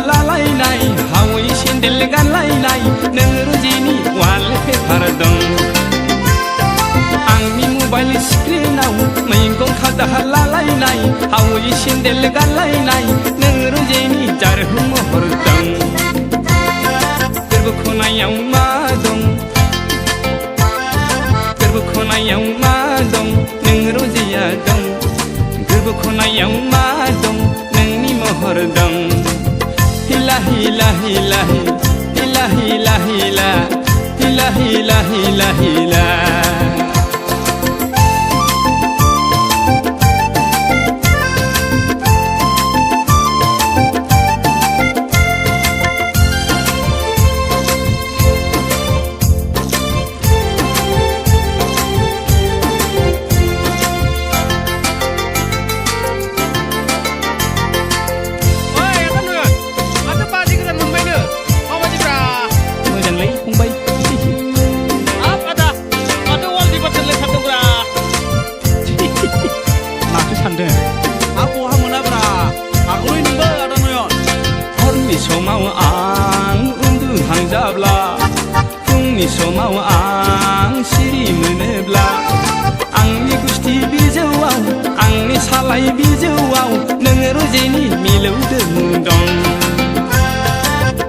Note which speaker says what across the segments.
Speaker 1: लालायनाय हावै सेन्देल गानलायनाय नों रुजिनि वालपेपार दं आंनि मबाइल स्क्रिनाव मैगं खादा लालायनाय हावै सेन्देल गानलायनाय नों रुजिनि जारहु महर दं गोरबो खनायाव मा दं गोरबो खनायाव मा दं नों रुजिया दं गोरबो खनायाव मा दं नोंनि महर दं हिला हिला हिला हिला हिला हिला हिला हिला हिला हिला समाव आं उन्दुहांजाब्ला फुंनि समाव आं सिरि मोनोब्ला आंनि गुस्थि बिजौआव आंनि सालाय बिजौआव नों रुजिनि मिलौदो दं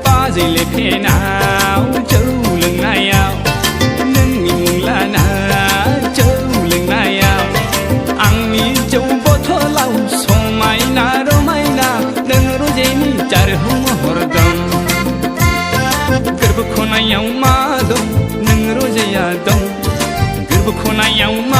Speaker 1: बाजै लेफेनाव जौ लोंनायाव नोंनि मुं लाना जौ लोंनायाव आंनि जौ बथलाव समायना रमायना नों रुजिनि जारहु महर दं गोरबो खनायाव मा दं नों रुजिया दं गोरबो खनायाव मा